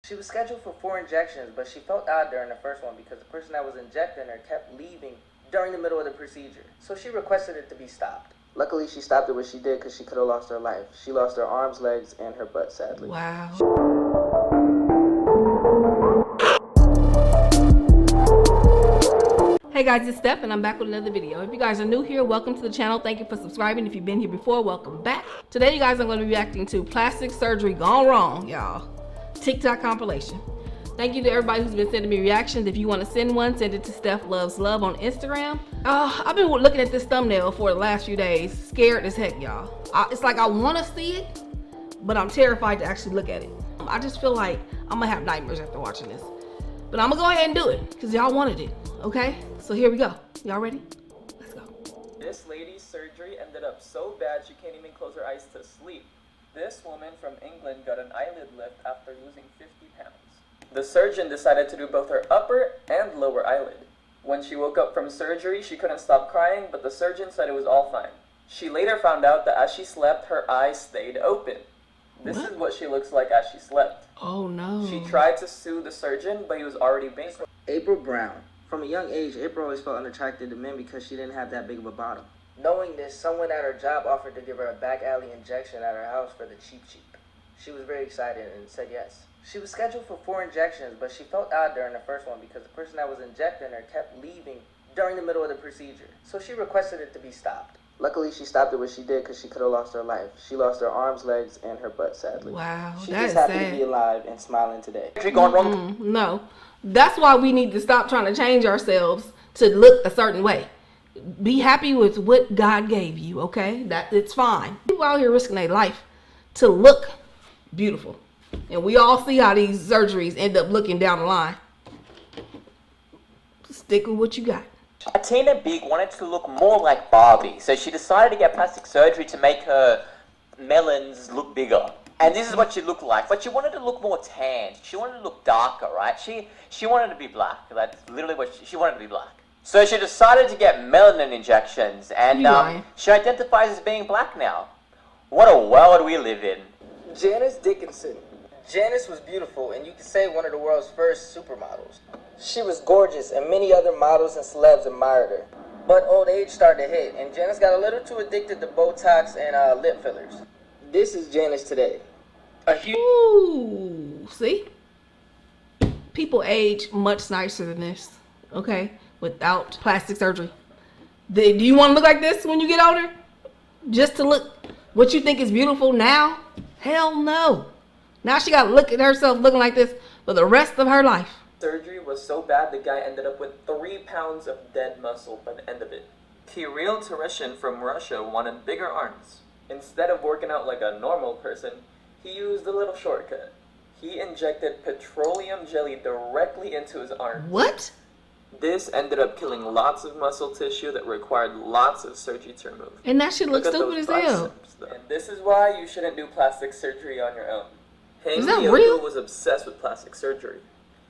She was scheduled for 4 injections, but she felt odd during the first one because the person that was injecting her kept leaving during the middle of the procedure. So she requested it to be stopped. Luckily, she stopped it when she did because she could have lost her life. She lost her arms, legs, and her butt, sadly. Wow. Hey guys, it's Steph and I'm back with another video. If you guys are new here, welcome to the channel. Thank you for subscribing. If you've been here before, welcome back. Today, you guys, I'm going to be reacting to plastic surgery gone wrong, y'all. TikTok compilation. Thank you to everybody who's been sending me reactions. If you want to send one, send it to Steph Loves Love on Instagram. I've been looking at this thumbnail for the last few days, scared as heck, y'all. It's like I want to see it, but I'm terrified to actually look at it. I just feel like I'm gonna have nightmares after watching this. But I'm gonna go ahead and do it because y'all wanted it, okay? So here we go. Y'all ready? Let's go. This lady's surgery ended up so bad she can't even close her eyes to sleep. This woman from England got an eyelid lift after losing 50 pounds. The surgeon decided to do both her upper and lower eyelid. When she woke up from surgery, she couldn't stop crying, but the surgeon said it was all fine. She later found out that as she slept, her eyes stayed open. This is what she looks like as she slept. Oh no. She tried to sue the surgeon, but he was already bankrupt. April Brown. From a young age, April always felt unattracted to men because she didn't have that big of a bottom. Knowing this, someone at her job offered to give her a back alley injection at her house for the cheap. She was very excited and said yes. She was scheduled for 4 injections, but she felt odd during the first one because the person that was injecting her kept leaving during the middle of the procedure. So she requested it to be stopped. Luckily, she stopped it when she did because she could have lost her life. She lost her arms, legs, and her butt, sadly. Wow, She's that just is happy sad. to be alive and smiling today. No, that's why we need to stop trying to change ourselves to look a certain way. Be happy with what God gave you, okay? That it's fine. People out here risking their life to look beautiful, and we all see how these surgeries end up looking down the line. Stick with what you got. Tina Big wanted to look more like Barbie, so she decided to get plastic surgery to make her melons look bigger. And this is what she looked like, but she wanted to look more tanned. She wanted to look darker, right? She wanted to be black. That's literally what she wanted to be black. So she decided to get melanin injections, and she identifies as being black now. What a world we live in. Janice Dickinson. Janice was beautiful, and you could say one of the world's first supermodels. She was gorgeous, and many other models and celebs admired her. But old age started to hit, and Janice got a little too addicted to Botox and lip fillers. This is Janice today. Ooh, see? People age much nicer than this, okay? Without plastic surgery. Do you want to look like this when you get older? Just to look what you think is beautiful now? Hell no. Now she got to look at herself looking like this for the rest of her life. Surgery was so bad the guy ended up with 3 pounds of dead muscle by the end of it. Kirill Tereshin from Russia wanted bigger arms. Instead of working out like a normal person, he used a little shortcut. He injected petroleum jelly directly into his arm. What? This ended up killing lots of muscle tissue that required lots of surgery to remove. And that shit looks Look at stupid those as hell. biceps, though. And this is why you shouldn't do plastic surgery on your own. Is that real? was obsessed with plastic surgery.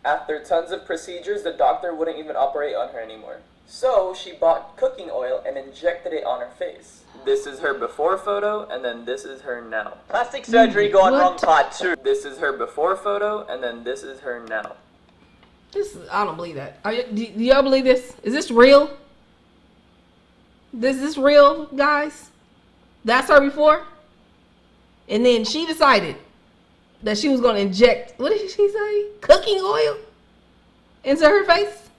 After tons of procedures, the doctor wouldn't even operate on her anymore. So she bought cooking oil and injected it on her face. This is her before photo, and then this is her now. Plastic surgery gone wrong part 2. This is her before photo, and then this is her now. I don't believe that. Do y'all believe this? Is this real? Is this real, guys? That's her before? And then she decided that she was going to inject, what did she say? Cooking oil into her face?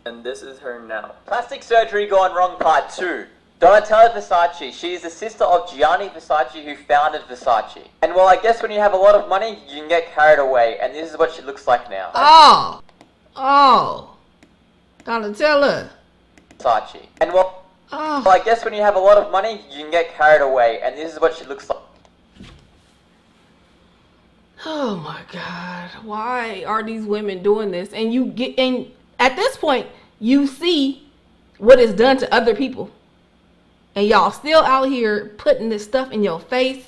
And this is her now. Plastic surgery gone wrong part 2. Donatella Versace. She is the sister of Gianni Versace, who founded Versace. And well, I guess when you have a lot of money, you can get carried away. And this is what she looks like now. Oh. Donatella. Versace. And well, I guess when you have a lot of money, you can get carried away. And this is what she looks like. Oh my God. Why are these women doing this? And at this point, you see what is done to other people. And y'all still out here putting this stuff in your face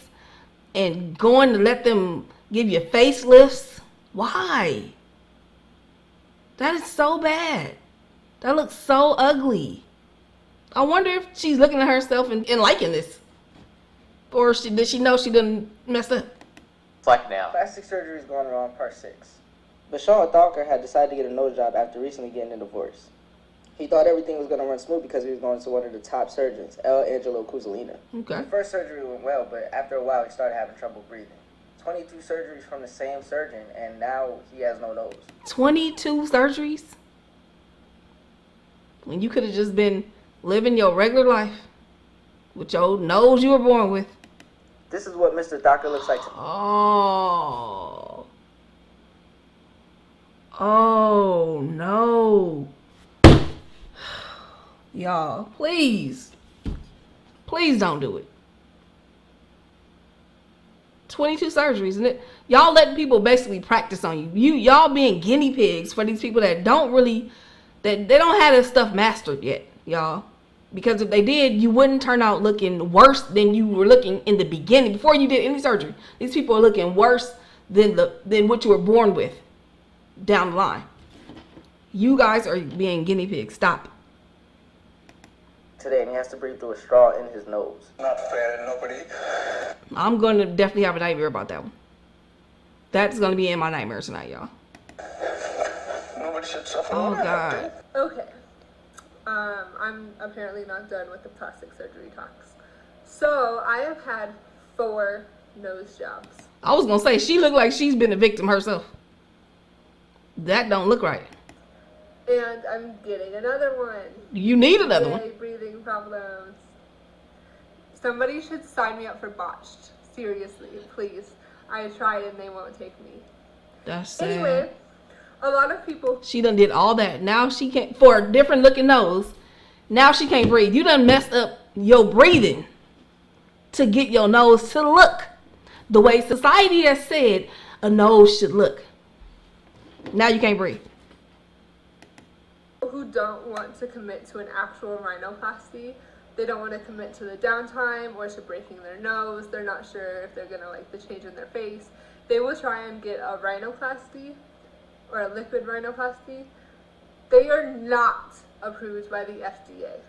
and going to let them give you facelifts. Why? That is so bad. That looks so ugly. I wonder if she's looking at herself and liking this. Or does she know she done messed up? It's like now. Plastic surgery is going wrong, part 6. Bashawn Thalker had decided to get a nose job after recently getting a divorce. He thought everything was going to run smooth because he was going to one of the top surgeons, L. Angelo Cuzzolino. Okay. The first surgery went well, but after a while he started having trouble breathing. 22 surgeries from the same surgeon, and now he has no nose. 22 surgeries? When you could have just been living your regular life with your nose you were born with. This is what Mr. Thalker looks like. Oh. Oh, no. Y'all, please. Please don't do it. 22 surgeries, and y'all letting people basically practice on you. Y'all being guinea pigs for these people that don't really, that they don't have this stuff mastered yet, y'all. Because if they did, you wouldn't turn out looking worse than you were looking in the beginning before you did any surgery. These people are looking worse than what you were born with down the line. You guys are being guinea pigs. Stop. Today, and he has to breathe through a straw in his nose. Not fair to nobody. I'm going to definitely have a nightmare about that one. That's going to be in my nightmare tonight, y'all. Nobody should suffer. Oh, God. Okay. I'm apparently not done with the plastic surgery talks. So, I have had 4 nose jobs. I was going to say, she looked like she's been a victim herself. That don't look right. And I'm getting another one. You need another one. Yay, breathing problems. Somebody should sign me up for botched. Seriously, please. I tried and they won't take me. That's sad. Anyway, a lot of people... She done did all that. Now she can't, for a different looking nose, now she can't breathe. You done messed up your breathing to get your nose to look the way society has said a nose should look. Now you can't breathe. Who don't want to commit to an actual rhinoplasty. They don't want to commit to the downtime or to breaking their nose. They're not sure if they're gonna like the change in their face. They will try and get a rhinoplasty or a liquid rhinoplasty. They are not approved by the FDA.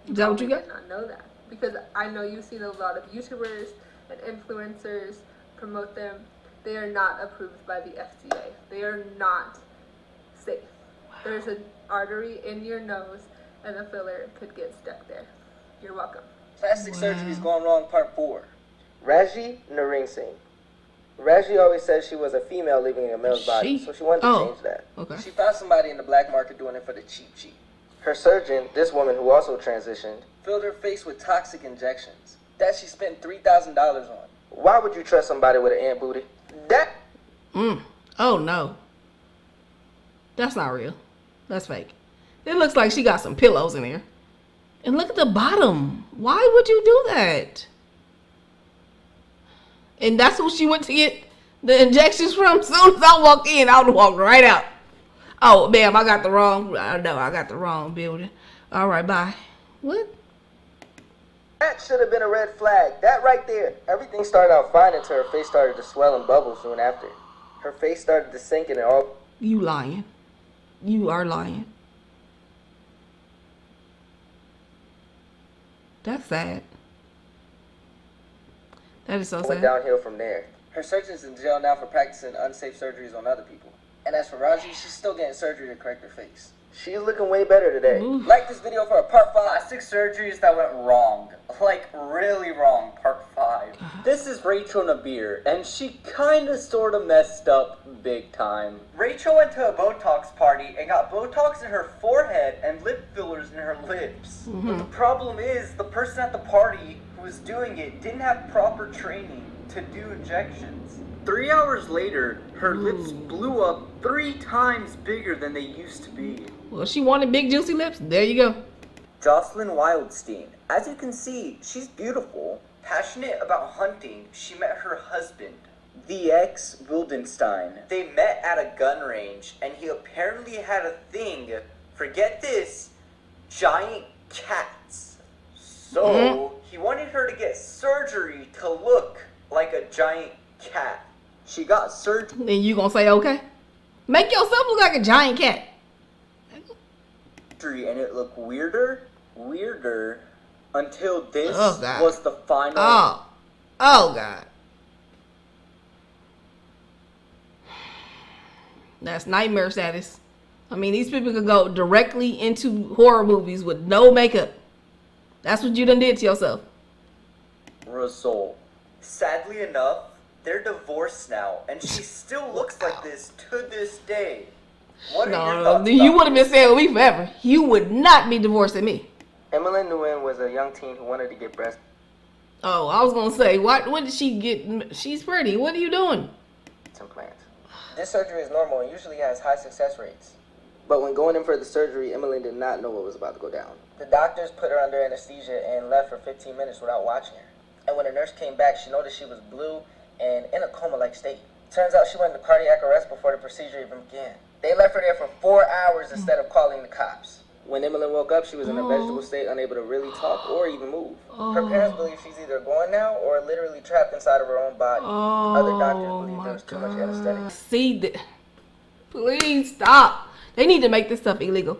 Is that what you got? I did not know that because I know you've seen a lot of YouTubers and influencers promote them. They are not approved by the FDA. They are not safe. There's an artery in your nose and a filler could get stuck there. You're welcome. Plastic surgery is going wrong, part 4. Raji Nareen Singh. Raji always said she was a female living in a male's body, so she wanted to change that. Okay. She found somebody in the black market doing it for the cheap. Her surgeon, this woman who also transitioned, filled her face with toxic injections that she spent $3,000 on. Why would you trust somebody with an ant booty? That... Oh, no. That's not real. That's fake. It looks like she got some pillows in there. And look at the bottom. Why would you do that? And that's who she went to get the injections from. As soon as I walk in, I would walk right out. Oh, ma'am, I got the wrong building. All right, bye. What? That should have been a red flag. That right there. Everything started out fine until her face started to swell and bubble soon after. Her face started to sink and it all... You lying. You are lying. That's sad. That is so went sad. downhill from there. Her surgeon's in jail now for practicing unsafe surgeries on other people. And as for Raji, she's still getting surgery to correct her face. She's looking way better today. Oof. Like this video for a part 5. Plastic surgeries that went wrong. Like, really wrong, part 5. This is Rachel Nabir, and she kinda sorta messed up big time. Rachel went to a Botox party and got Botox in her forehead and lip fillers in her lips. But the problem is, the person at the party who was doing it didn't have proper training to do injections. 3 hours later, her lips blew up 3 times bigger than they used to be. Well, she wanted big juicy lips. There you go. Jocelyn Wildstein. As you can see, she's beautiful. Passionate about hunting, she met her husband, VX Wildenstein. They met at a gun range, and he apparently had a thing, forget this, giant cats. So, he wanted her to get surgery to look like a giant cat. She got surgery. Then you gonna say okay? Make yourself look like a giant cat. And it looked weirder, until this Oh, God. was the final. Oh God. That's nightmare status. I mean, these people could go directly into horror movies with no makeup. That's what you done did to yourself. Result. Sadly enough, they're divorced now, and she still looks like this to this day. What are your thoughts You about would have been staying with me forever. You would not be divorcing me. Emily Nguyen was a young teen who wanted to get breast Oh, I was gonna say, what did she get? She's pretty. What are you doing? implants. This surgery is normal and usually has high success rates. But when going in for the surgery, Emily did not know what was about to go down. The doctors put her under anesthesia and left for 15 minutes without watching her. And when the nurse came back, she noticed she was blue and in a coma-like state. Turns out she went into cardiac arrest before the procedure even began. They left her there for 4 hours instead of calling the cops. When Emily woke up, she was in a vegetable state, unable to really talk or even move. Her parents believe she's either gone now or literally trapped inside of her own body. Other doctors believe there was too much anesthetic. See, please stop. They need to make this stuff illegal.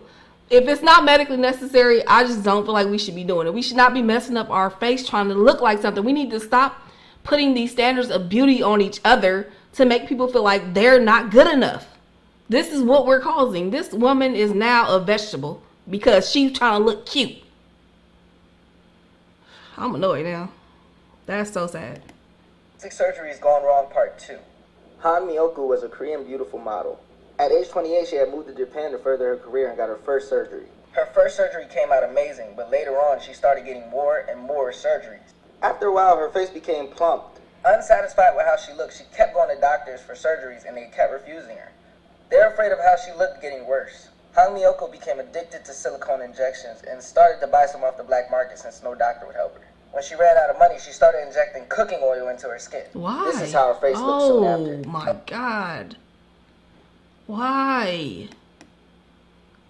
If it's not medically necessary, I just don't feel like we should be doing it. We should not be messing up our face trying to look like something. We need to stop putting these standards of beauty on each other to make people feel like they're not good enough. This is what we're causing. This woman is now a vegetable because she's trying to look cute. I'm annoyed now. That's so sad. Plastic surgery has gone wrong, part 2. Han Miyoku was a Korean beautiful model. At age 28, she had moved to Japan to further her career and got her first surgery. Her first surgery came out amazing, but later on, she started getting more and more surgeries. After a while, her face became plump. Unsatisfied with how she looked, she kept going to doctors for surgeries and they kept refusing her. They're afraid of how she looked getting worse. Han Miyoko became addicted to silicone injections and started to buy some off the black market since no doctor would help her. When she ran out of money, she started injecting cooking oil into her skin. Why? This is how her face looked soon after. Oh my God. Why?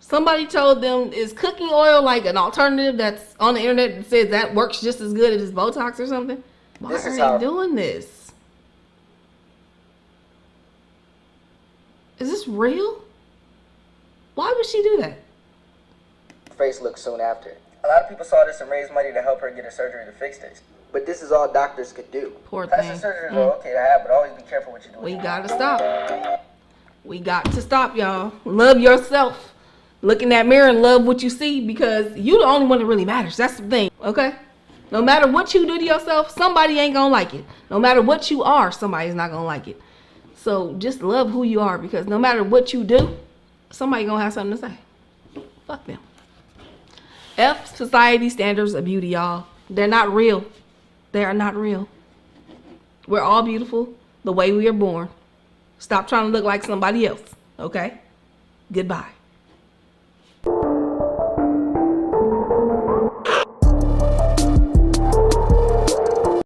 Somebody told them, is cooking oil like an alternative that's on the internet that says that works just as good as Botox or something? Why This are is they how- doing this? Is this real? Why would she do that? Her face looked soon after. A lot of people saw this and raised money to help her get a surgery to fix this. But this is all doctors could do. Poor Plastic thing. surgeries are okay to have, but always be careful what you do. We gotta stop. We got to stop, y'all. Love yourself. Look in that mirror and love what you see because you the only one that really matters. That's the thing, okay? No matter what you do to yourself, somebody ain't gonna like it. No matter what you are, somebody's not gonna like it. So just love who you are because no matter what you do, somebody gonna have something to say. Fuck them. F society standards of beauty, y'all. They're not real. They are not real. We're all beautiful the way we are born. Stop trying to look like somebody else, okay? Goodbye.